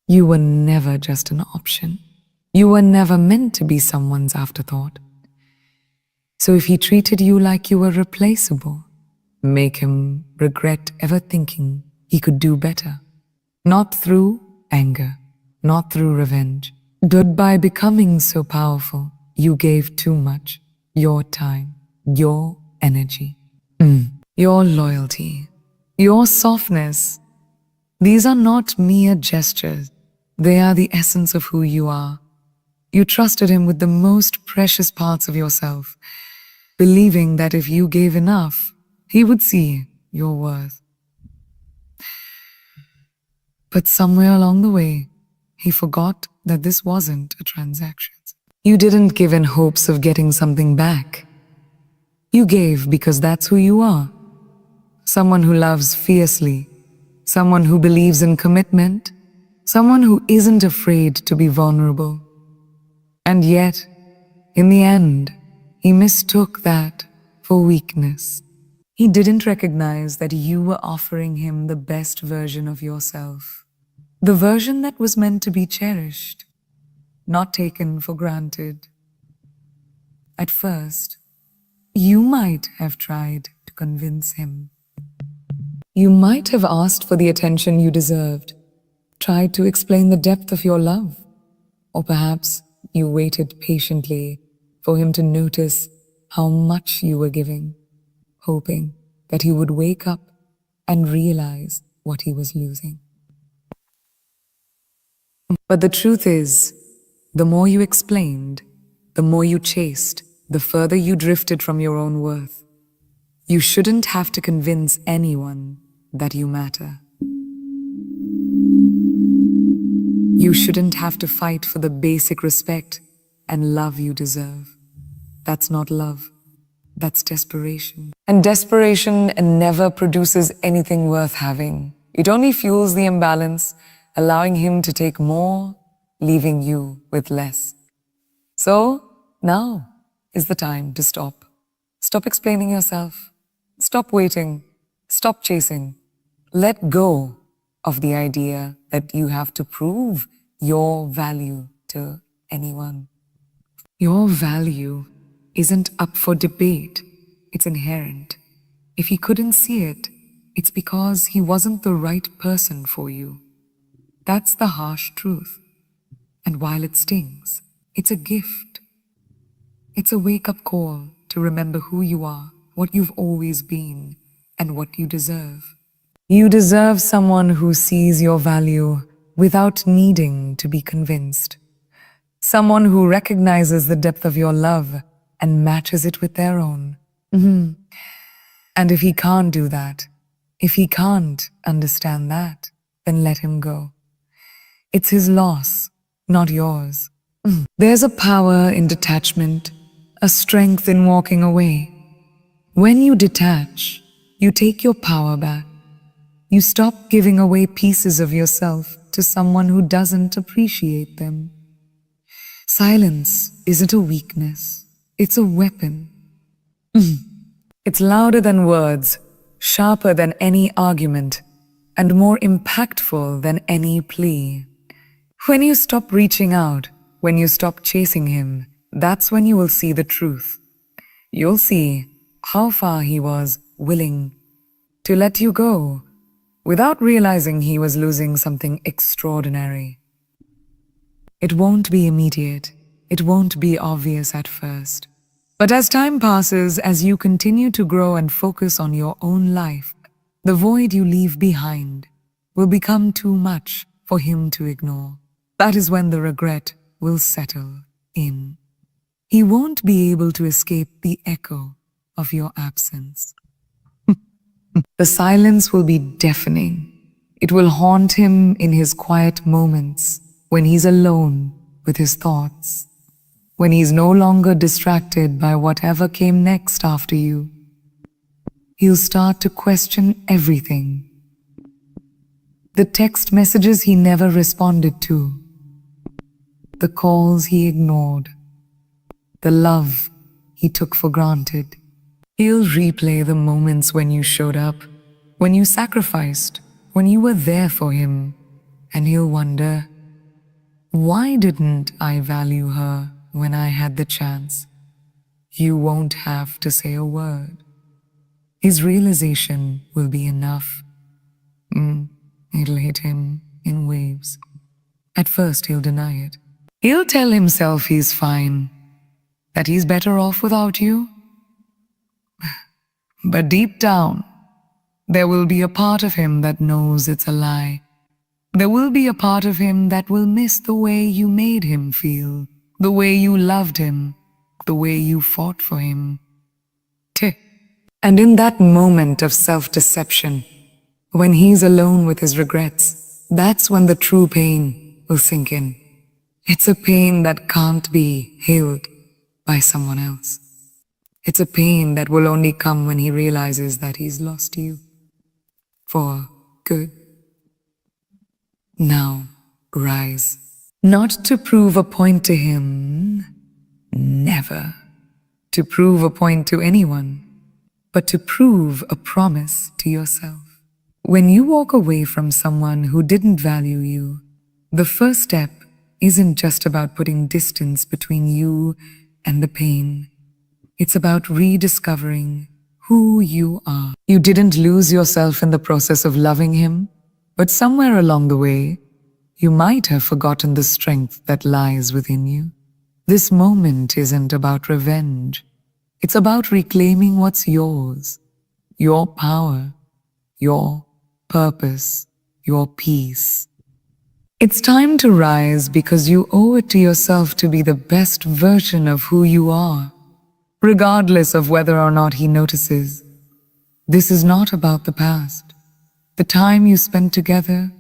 You were never just an option. You were never meant to be someone's afterthought. So if he treated you like you were replaceable, make him regret ever thinking he could do better. Not through anger, not through revenge, but by becoming so powerful, you gave too much. Your time, your energy, your loyalty, your softness. These are not mere gestures. They are the essence of who you are. You trusted him with the most precious parts of yourself, believing that if you gave enough, he would see your worth. But somewhere along the way, he forgot that this wasn't a transaction. You didn't give in hopes of getting something back. You gave because that's who you are. Someone who loves fiercely, someone who believes in commitment, someone who isn't afraid to be vulnerable. And yet, in the end, he mistook that for weakness. He didn't recognize that you were offering him the best version of yourself, the version that was meant to be cherished, not taken for granted. At first, you might have tried to convince him. You might have asked for the attention you deserved, tried to explain the depth of your love, or perhaps you waited patiently for him to notice how much you were giving, hoping that he would wake up and realize what he was losing. But the truth is, the more you explained, the more you chased, the further you drifted from your own worth. You shouldn't have to convince anyone that you matter. You shouldn't have to fight for the basic respect and love you deserve. That's not love. That's desperation. And desperation never produces anything worth having. It only fuels the imbalance, allowing him to take more, leaving you with less. So, now is the time to stop. Stop explaining yourself. Stop waiting. Stop chasing. Let go of the idea that you have to prove your value to anyone. Your value isn't up for debate. It's inherent. If he couldn't see it, it's because he wasn't the right person for you. That's the harsh truth. And while it stings, it's a gift. It's a wake-up call to remember who you are, what you've always been, and what you deserve. You deserve someone who sees your value without needing to be convinced. Someone who recognizes the depth of your love and matches it with their own. And if he can't do that, if he can't understand that, then let him go. It's his loss, not yours. There's a power in detachment, a strength in walking away. When you detach, you take your power back. You stop giving away pieces of yourself to someone who doesn't appreciate them. Silence isn't a weakness, it's a weapon. It's louder than words, sharper than any argument, and more impactful than any plea. When you stop reaching out, when you stop chasing him, that's when you will see the truth. You'll see how far he was willing to let you go without realizing he was losing something extraordinary. It won't be immediate. It won't be obvious at first. But as time passes, as you continue to grow and focus on your own life, the void you leave behind will become too much for him to ignore. That is when the regret will settle in. He won't be able to escape the echo of your absence. The silence will be deafening. It will haunt him in his quiet moments, when he's alone with his thoughts, when he's no longer distracted by whatever came next after you. He'll start to question everything. The text messages he never responded to, the calls he ignored, the love he took for granted. He'll replay the moments when you showed up, when you sacrificed, when you were there for him, and he'll wonder Why didn't I value her when I had the chance? You won't have to say a word. His realization will be enough. It'll hit him in waves. At first, he'll deny it. He'll tell himself he's fine, that he's better off without you. But deep down, there will be a part of him that knows it's a lie. There will be a part of him that will miss the way you made him feel, the way you loved him, the way you fought for him. Tick. And in that moment of self-deception, when he's alone with his regrets, that's when the true pain will sink in. It's a pain that can't be healed by someone else. It's a pain that will only come when he realizes that he's lost you. For good. Now, rise. Not to prove a point to him, never. To prove a point to anyone, but to prove a promise to yourself. When you walk away from someone who didn't value you, the first step isn't just about putting distance between you and the pain. It's about rediscovering who you are. You didn't lose yourself in the process of loving him, but somewhere along the way, you might have forgotten the strength that lies within you. This moment isn't about revenge. It's about reclaiming what's yours. Your power, your purpose, your peace. It's time to rise because you owe it to yourself to be the best version of who you are, regardless of whether or not he notices. This is not about the past. The time you spent together,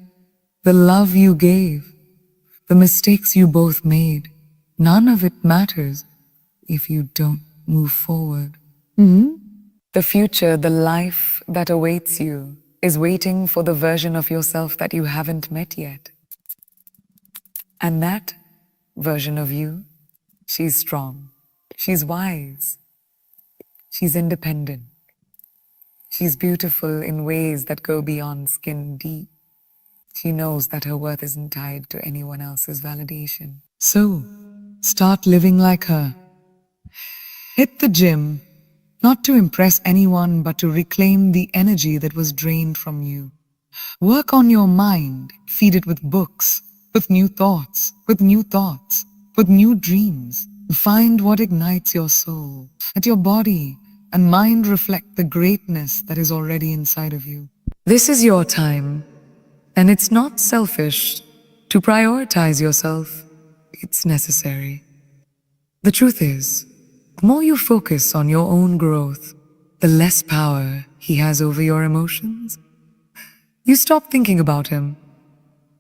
the love you gave, the mistakes you both made, none of it matters if you don't move forward. The future, the life that awaits you, is waiting for the version of yourself that you haven't met yet. And that version of you, she's strong, she's wise, she's independent, she's beautiful in ways that go beyond skin deep. She knows that her worth isn't tied to anyone else's validation. So, start living like her. Hit the gym, not to impress anyone, but to reclaim the energy that was drained from you. Work on your mind, feed it with books, with new thoughts, with new dreams. Find what ignites your soul. Let your body and mind reflect the greatness that is already inside of you. This is your time, and it's not selfish to prioritize yourself. It's necessary. The truth is, the more you focus on your own growth, the less power he has over your emotions. You stop thinking about him.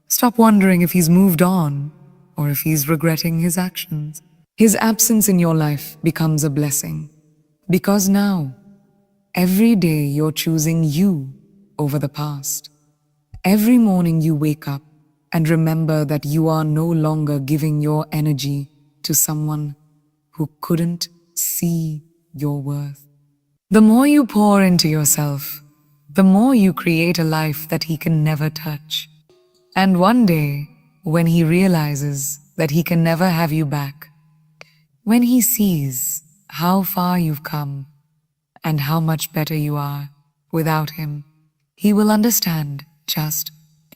Stop wondering if he's moved on or if he's regretting his actions. His absence in your life becomes a blessing. Because now, every day you're choosing you over the past. Every morning you wake up and remember that you are no longer giving your energy to someone who couldn't see your worth. The more you pour into yourself, the more you create a life that he can never touch. And one day, when he realizes that he can never have you back, when he sees how far you've come and how much better you are without him, he will understand just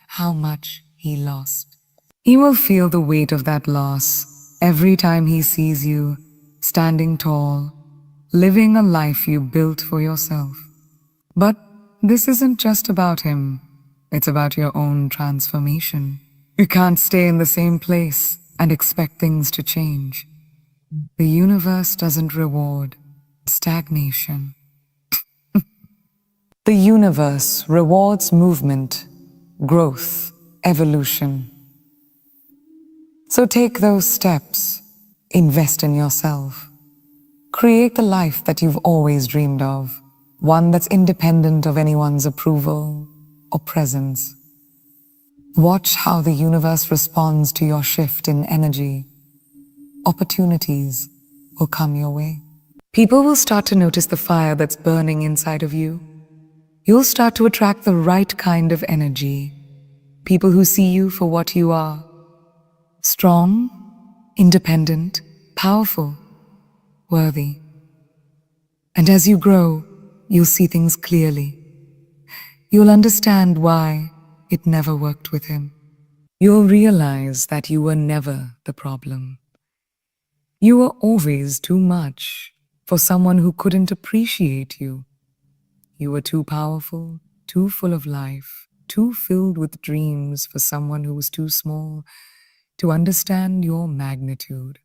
how much he lost. He will feel the weight of that loss every time he sees you standing tall, living a life you built for yourself. But this isn't just about him. It's about your own transformation. You can't stay in the same place and expect things to change. The universe doesn't reward stagnation. The universe rewards movement, growth, evolution. So take those steps. Invest in yourself. Create the life that you've always dreamed of, one that's independent of anyone's approval or presence. Watch how the universe responds to your shift in energy. Opportunities will come your way. People will start to notice the fire that's burning inside of you. You'll start to attract the right kind of energy. People who see you for what you are. strong, independent, powerful, worthy. And as you grow, you'll see things clearly. You'll understand why it never worked with him. You'll realize that you were never the problem. You were always too much for someone who couldn't appreciate you. You were too powerful, too full of life, too filled with dreams for someone who was too small to understand your magnitude.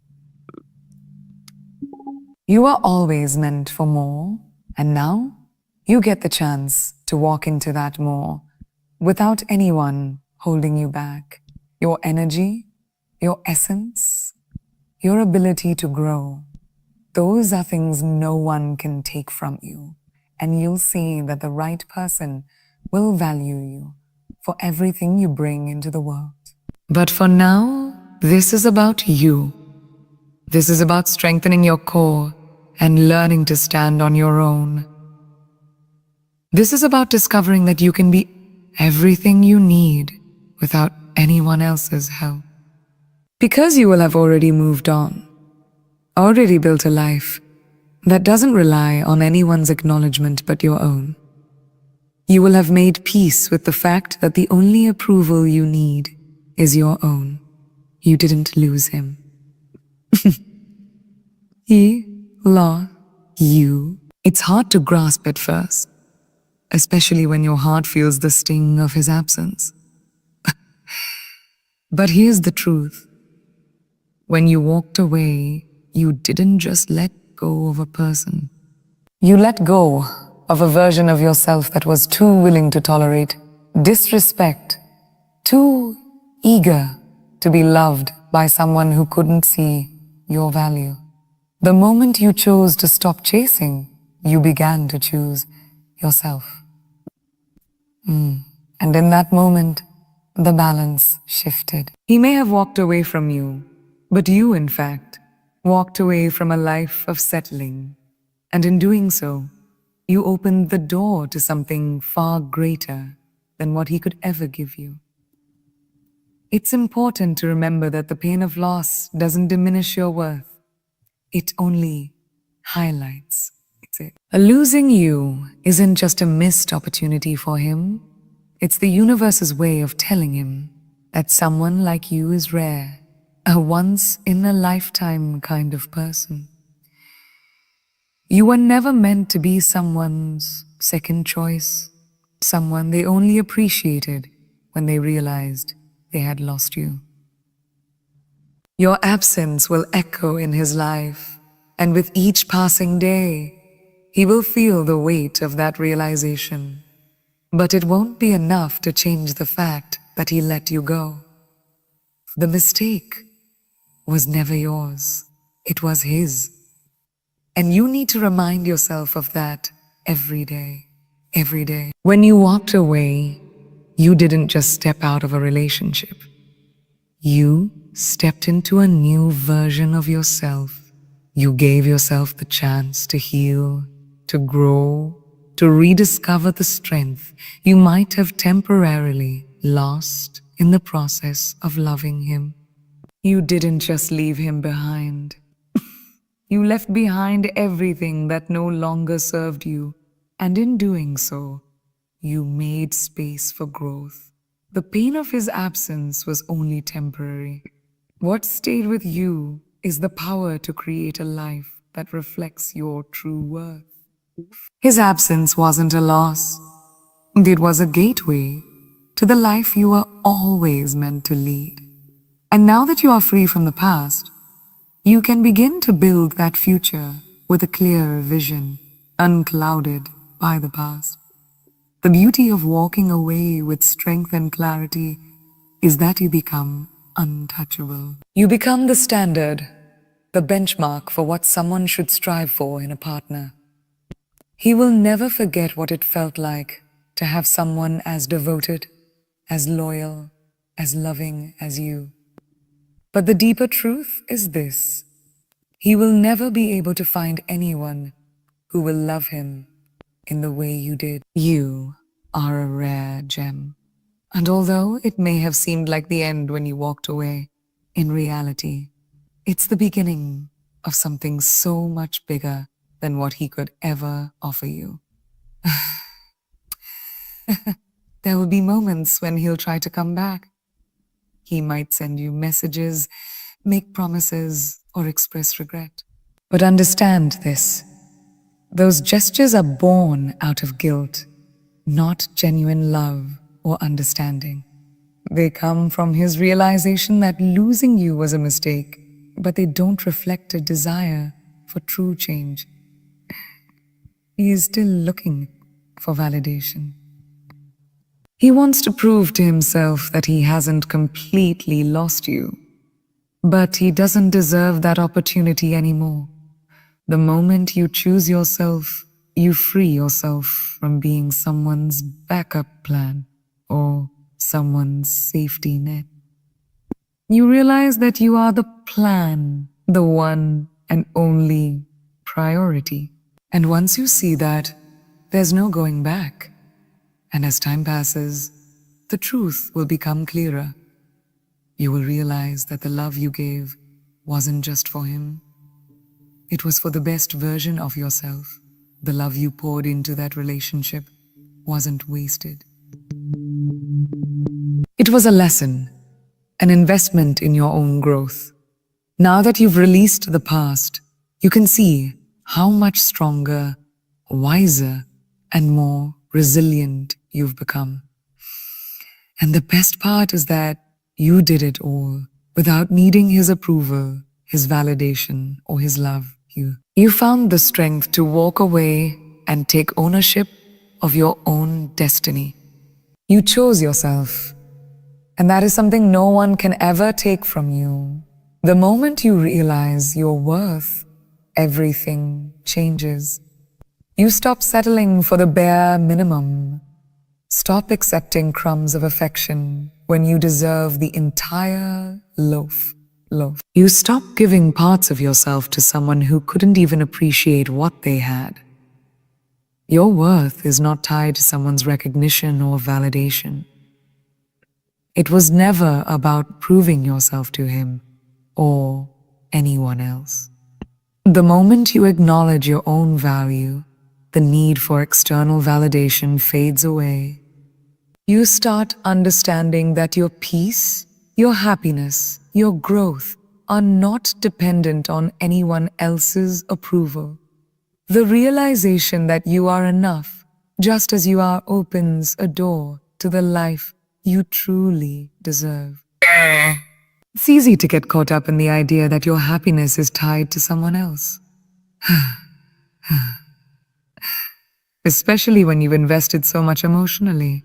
You are always meant for more, and now you get the chance to walk into that more without anyone holding you back. Your energy, your essence, your ability to grow, those are things no one can take from you. And you'll see that the right person will value you for everything you bring into the world. But for now, this is about you. This is about strengthening your core and learning to stand on your own. This is about discovering that you can be everything you need without anyone else's help. Because you will have already moved on, already built a life that doesn't rely on anyone's acknowledgement but your own. You will have made peace with the fact that the only approval you need is your own. You didn't lose him. He lost you. It's hard to grasp at first, especially when your heart feels the sting of his absence. But here's the truth. When you walked away, you didn't just let go of a person. You let go of a version of yourself that was too willing to tolerate disrespect, too eager to be loved by someone who couldn't see your value. The moment you chose to stop chasing, you began to choose yourself. And in that moment, the balance shifted. He may have walked away from you, but you, in fact, walked away from a life of settling. And in doing so, you opened the door to something far greater than what he could ever give you. It's important to remember that the pain of loss doesn't diminish your worth. It only highlights it. Losing you isn't just a missed opportunity for him. It's the universe's way of telling him that someone like you is rare, a once-in-a-lifetime kind of person. You were never meant to be someone's second choice, someone they only appreciated when they realized they had lost you. Your absence will echo in his life, and with each passing day, he will feel the weight of that realization. But it won't be enough to change the fact that he let you go. The mistake was never yours, it was his. And you need to remind yourself of that every day, every day. When you walked away, you didn't just step out of a relationship. You stepped into a new version of yourself. You gave yourself the chance to heal, to grow, to rediscover the strength you might have temporarily lost in the process of loving him. You didn't just leave him behind. You left behind everything that no longer served you, and in doing so, you made space for growth. The pain of his absence was only temporary. What stayed with you is the power to create a life that reflects your true worth. His absence wasn't a loss. It was a gateway to the life you were always meant to lead. And now that you are free from the past, you can begin to build that future with a clear vision, unclouded by the past. The beauty of walking away with strength and clarity is that you become untouchable. You become the standard, the benchmark for what someone should strive for in a partner. He will never forget what it felt like to have someone as devoted, as loyal, as loving as you. But the deeper truth is this: he will never be able to find anyone who will love him in the way you did. You are a rare gem. And although it may have seemed like the end when you walked away, In reality, it's the beginning of something so much bigger than what he could ever offer you. There will be moments when he'll try to come back. He might send you messages, make promises, or express regret. But understand this. Those gestures are born out of guilt, not genuine love or understanding. They come from his realization that losing you was a mistake, but they don't reflect a desire for true change. He is still looking for validation. He wants to prove to himself that he hasn't completely lost you. But he doesn't deserve that opportunity anymore. The moment you choose yourself, you free yourself from being someone's backup plan or someone's safety net. You realize that you are the plan, the one and only priority. And once you see that, there's no going back. And as time passes, the truth will become clearer. You will realize that the love you gave wasn't just for him. It was for the best version of yourself. The love you poured into that relationship wasn't wasted. It was a lesson, an investment in your own growth. Now that you've released the past, you can see how much stronger, wiser, and more resilient you've become. And the best part is that you did it all without needing his approval, his validation, or his love. You found the strength to walk away and take ownership of your own destiny. You chose yourself, and that is something no one can ever take from you. The moment you realize your worth, everything changes. You stop settling for the bare minimum. Stop accepting crumbs of affection when you deserve the entire loaf. You stop giving parts of yourself to someone who couldn't even appreciate what they had. Your worth is not tied to someone's recognition or validation. It was never about proving yourself to him or anyone else. The moment you acknowledge your own value, the need for external validation fades away. You start understanding that your peace, your happiness, your growth are not dependent on anyone else's approval. The realization that you are enough, just as you are, opens a door to the life you truly deserve. It's easy to get caught up in the idea that your happiness is tied to someone else. Especially when you've invested so much emotionally.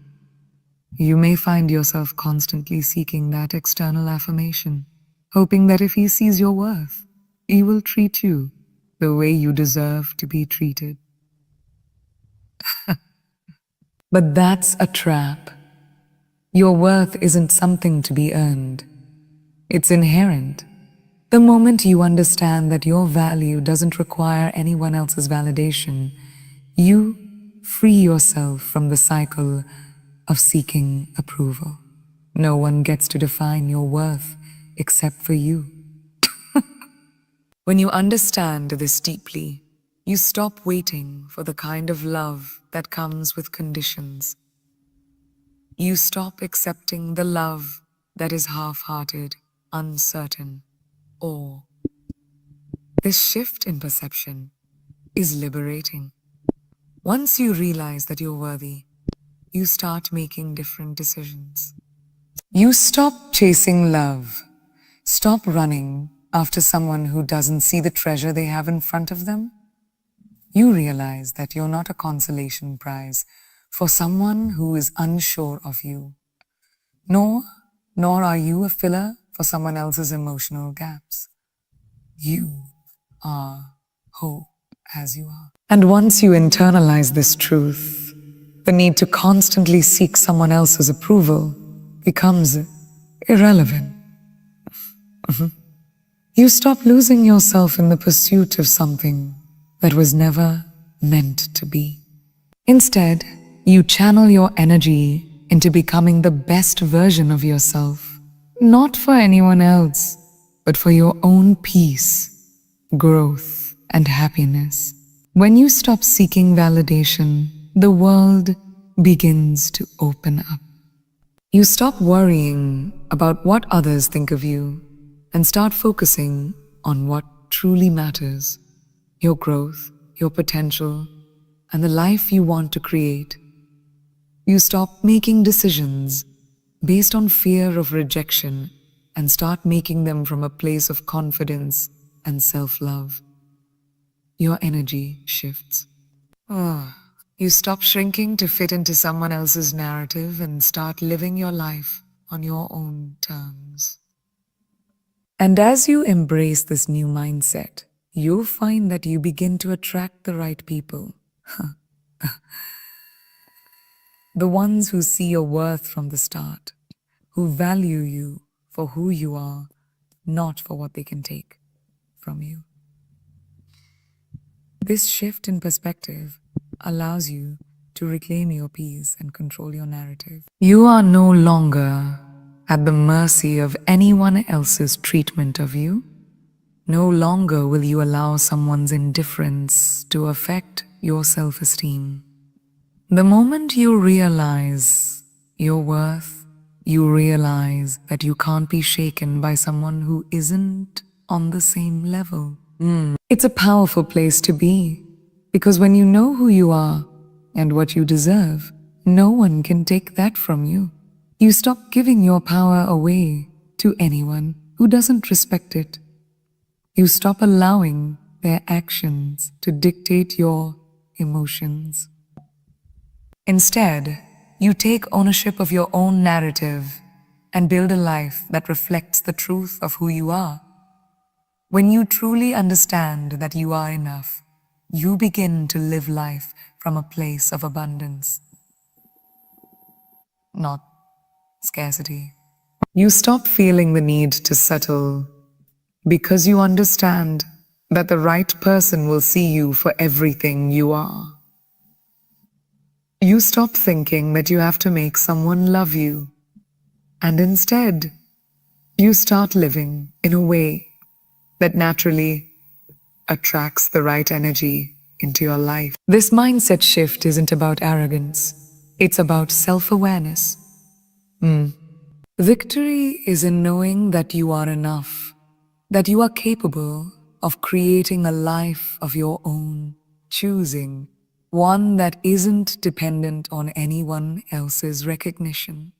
You may find yourself constantly seeking that external affirmation, hoping that if he sees your worth, he will treat you the way you deserve to be treated. But that's a trap. Your worth isn't something to be earned. It's inherent. The moment you understand that your value doesn't require anyone else's validation, you free yourself from the cycle of seeking approval. No one gets to define your worth except for you. When you understand this deeply, you stop waiting for the kind of love that comes with conditions. You stop accepting the love that is half-hearted, uncertain, or this shift in perception is liberating. Once you realize that you're worthy, you start making different decisions. You stop chasing love. Stop running after someone who doesn't see the treasure they have in front of them. You realize that you're not a consolation prize for someone who is unsure of you. Nor are you a filler for someone else's emotional gaps. You are whole as you are. And once you internalize this truth, the need to constantly seek someone else's approval becomes irrelevant. You stop losing yourself in the pursuit of something that was never meant to be. Instead, you channel your energy into becoming the best version of yourself, not for anyone else, but for your own peace, growth, and happiness. When you stop seeking validation, the world begins to open up. You stop worrying about what others think of you and start focusing on what truly matters: your growth, your potential, and the life you want to create. You stop making decisions based on fear of rejection and start making them from a place of confidence and self-love. Your energy shifts. You stop shrinking to fit into someone else's narrative and start living your life on your own terms. And as you embrace this new mindset, you'll find that you begin to attract the right people. The ones who see your worth from the start, who value you for who you are, not for what they can take from you. This shift in perspective allows you to reclaim your peace and control your narrative. You are no longer at the mercy of anyone else's treatment of you. No longer will you allow someone's indifference to affect your self-esteem. The moment you realize your worth, you realize that you can't be shaken by someone who isn't on the same level. It's a powerful place to be, because when you know who you are and what you deserve, no one can take that from you. You stop giving your power away to anyone who doesn't respect it. You stop allowing their actions to dictate your emotions. Instead, you take ownership of your own narrative and build a life that reflects the truth of who you are. When you truly understand that you are enough, you begin to live life from a place of abundance, not scarcity. You stop feeling the need to settle because you understand that the right person will see you for everything you are. You stop thinking that you have to make someone love you, and instead, you start living in a way that naturally attracts the right energy into your life. This mindset shift isn't about arrogance, it's about self-awareness. Victory is in knowing that you are enough, that you are capable of creating a life of your own, choosing one that isn't dependent on anyone else's recognition.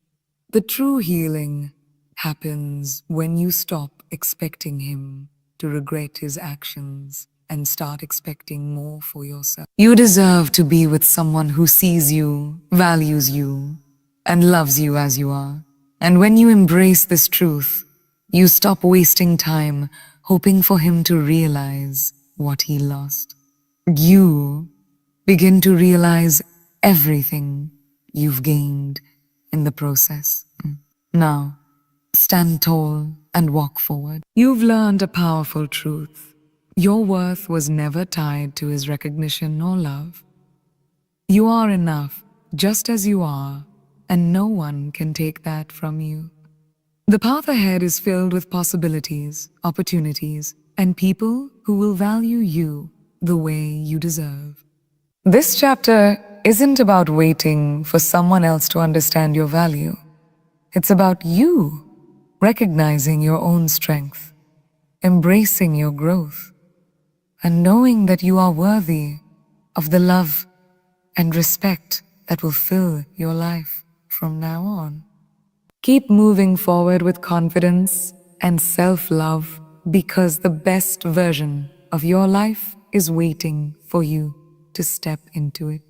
The true healing happens when you stop expecting him to regret his actions and start expecting more for yourself. You deserve to be with someone who sees you, values you, and loves you as you are. And when you embrace this truth, you stop wasting time hoping for him to realize what he lost. You begin to realize everything you've gained in the process. Now, stand tall and walk forward. You've learned a powerful truth. Your worth was never tied to his recognition or love. You are enough just as you are, and no one can take that from you. The path ahead is filled with possibilities, opportunities, and people who will value you the way you deserve. This chapter isn't about waiting for someone else to understand your value. It's about you recognizing your own strength, embracing your growth, and knowing that you are worthy of the love and respect that will fill your life from now on. Keep moving forward with confidence and self-love, because the best version of your life is waiting for you to step into it.